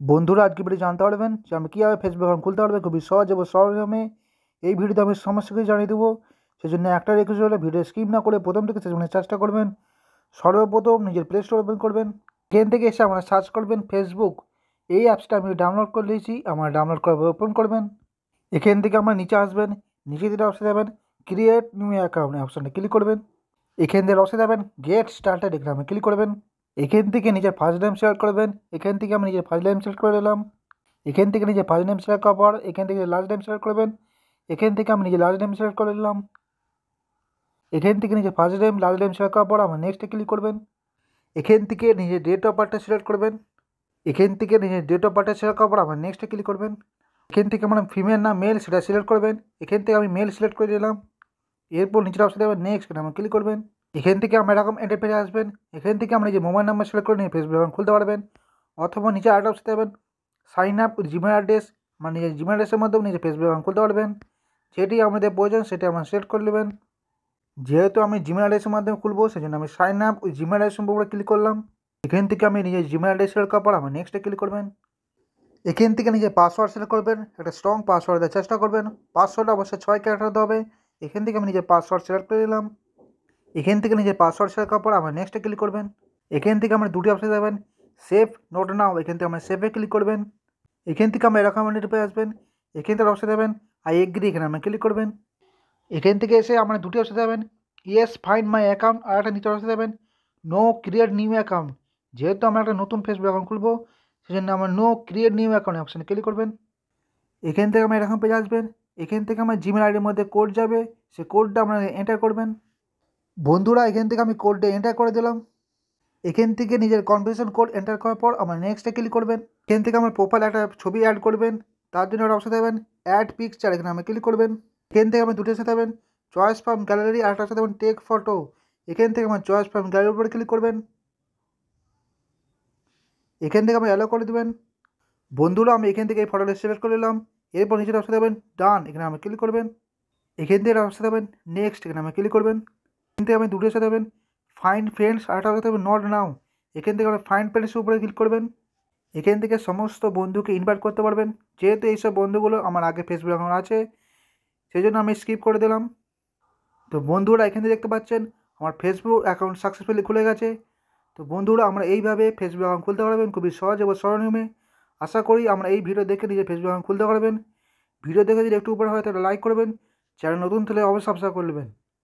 বন্ধুরা আজকে ভিডিও জানতে পারবেন যে আমি কীভাবে ফেসবুক অ্যাকাউন্ট খুলতে পারবে খুবই সহজ এবং সরল নিয়মে। এই ভিডিওতে আমি সমস্ত কিছু জানিয়ে দেবো। সেজন্য একটা রিকোয়েস্ট হলে ভিডিও স্কিপ না করে প্রথম থেকে শেষ পর্যন্ত চেষ্টা করবেন। সর্বপ্রথম নিজের প্লে স্টোর ওপেন করবেন। এখান থেকে এসে আমরা সার্চ করবেন ফেসবুক। এই অ্যাপসটা আমি ডাউনলোড করে নিয়েছি, আমার ডাউনলোড করে ওপেন করবেন। এখান থেকে আমরা নিচে আসবেন, নিচে দিকে অপশন যাবেন ক্রিয়েট নিউ অ্যাকাউন্ট অপশানে ক্লিক করবেন। এখান থেকে অপশন যাবেন গেট স্টার্টেড, এখানে ক্লিক করবেন। এখান থেকে নিজের ফার্স্ট নেম সিলেক্ট করবেন। এখান থেকে আমি নিজের ফার্স্ট নেম সিলেক্ট করে নিলাম। এখান থেকে নিজের ফার্স্ট নেম সিলেক্ট করার পর এখান থেকে লাস্ট নেম সিলেক্ট করবেন। এখান থেকে আমি নিজের লাস্ট নেম সিলেক্ট করে নিলাম। এখান থেকে নিজের first name last name select করার পর আমার নেক্সটে ক্লিক করবেন। এখান থেকে নিজের ডেট অফ বার্থটা সিলেক্ট করবেন। এখান থেকে নিজের ডেট অফ বার্থটা সিলেক্ট করার পর আমার নেক্সটে ক্লিক করবেন। এখান থেকে আমার ফিমেল না মেল সেটা সিলেক্ট করবেন। এখান থেকে আমি মেল সিলেক্ট করে দিলাম। এরপর নিচের অপশানে আবার নেক্সট আমার ক্লিক করবেন। এখান থেকে আমরা এরকম এন্টারপ্রাইজে আসবেন। এখান থেকে আমরা যে মোবাইল নাম্বার সিলেক্ট করে নিয়ে ফেসবুক অ্যাকাউন্ট খুলতে পারবেন। অথবা নিচে আরেকটা অপশানে যাবেন sign up with Gmail address, মানে নিজের জিমেল অ্যাড্রেসের মাধ্যমে নিজের ফেসবুক অ্যাকাউন্ট খুলতে পারবেন। যেটি আমাদের প্রয়োজন সেটি আমরা সিলেক্ট করে নেবেন। যেহেতু আমি জিমেল অ্যাড্রেসের মাধ্যমে খুলবো সেজন্য আমি sign up with Gmail address উপরে ক্লিক করলাম। এখান থেকে আমি নিজের জিমেল অ্যাড্রেস সিলেক্ট করার পর আমার নেক্সটে ক্লিক করবেন। এখান থেকে নিজের পাসওয়ার্ড সিলেক্ট করবেন। একটা স্ট্রং পাসওয়ার্ড দেওয়ার চেষ্টা করবেন। পাসওয়ার্ড অবশ্যই 6 ক্যারেক্টার দিতে হবে। এখান থেকে আমি নিজের পাসওয়ার্ড সিলেক্ট করে নিলাম। এখান থেকে নিজের পাসওয়ার্ড সিলেক্ট করার পর আমার নেক্সটে ক্লিক করবেন। এখান থেকে আমরা দুটি অপশন যাবেন সেভ নোট নাও, এখান থেকে আমরা সেভে ক্লিক করবেন। এখান থেকে আমরা এরকম পেয়ে আসবেন। এখান থেকে অপশন যাবেন আই এগ্রি, এখানে আমরা ক্লিক করবেন। এখান থেকে এসে আমরা দুটি অপশন যাবেন ইয়েস ফাইন্ড মাই অ্যাকাউন্ট, আর একটা নিচে অপশন যাবেন নো ক্রিয়েট নিউ অ্যাকাউন্ট। যেহেতু আমরা একটা নতুন ফেসবুক অ্যাকাউন্ট খুলবো সেজন্য আমরা নো ক্রিয়েট নিউ অ্যাকাউন্ট অপশানে ক্লিক করবেন। এখান থেকে আমরা এরকম পেয়ে আসবেন। এখান থেকে আমার জিমেল আইডির মধ্যে কোড যাবে, সেই কোডটা আপনারা এন্টার করবেন। বন্ধুরা এখান থেকে আমি কোডটা এন্টার করে দিলাম। এখান থেকে নিজের কনফার্মেশন কোড এন্টার করার পর আমার নেক্সটে ক্লিক করবেন। এখান থেকে আমার প্রোফাইল একটা ছবি অ্যাড করবেন। তার জন্য একটা অপশন দেবেন অ্যাড পিকচার, এখানে আমি ক্লিক করবেন। এখান থেকে আমি দুটোর সাথে দেবেন চয়েস ফ্রম গ্যালারি, আর একটা সাথে দেবেন টেক ফটো। এখান থেকে আমার চয়েস ফ্রম গ্যালারির উপরে ক্লিক করবেন। এখান থেকে আমি অ্যালো করে দেবেন। বন্ধুরা আমি এখান থেকে এই ফটোটা সিলেক্ট করে নিলাম। এরপর নিচের অপশন দেবেন ডান, এখানে আমি ক্লিক করবেন। এখান থেকে অপশন দেবেন নেক্সট, এখানে আমি ক্লিক করবেন। এখান থেকে আমি দুটোর সাথে দেবেন ফাইন্ড ফ্রেন্ডস, আর একটা দেবেন নট নাও। এখান থেকে আমরা ফাইন্ড ফ্রেন্ডসের উপরে ক্লিক করবেন। এখান থেকে সমস্ত বন্ধুকে ইনভাইট করতে পারবেন। যেহেতু এইসব বন্ধুগুলো আমার আগে ফেসবুক অ্যাকাউন্ট আছে সেই জন্য আমি স্কিপ করে দিলাম। তো বন্ধুরা এখান থেকে দেখতে পাচ্ছেন আমার ফেসবুক অ্যাকাউন্ট সাকসেসফুলি খুলে গেছে। তো বন্ধুরা আমরা এইভাবে ফেসবুক অ্যাকাউন্ট খুলতে পারবেন খুবই সহজ এবং সরল নিয়মে। আশা করি আমরা এই ভিডিও দেখে নিজের ফেসবুক অ্যাকাউন্ট খুলতে পারবেন। ভিডিও দেখে যদি একটু উপরে হয় তাহলে লাইক করবেন, চ্যানেল নতুন থাকলে অবশ্যই সাবস্ক্রাইব করে নেবেন।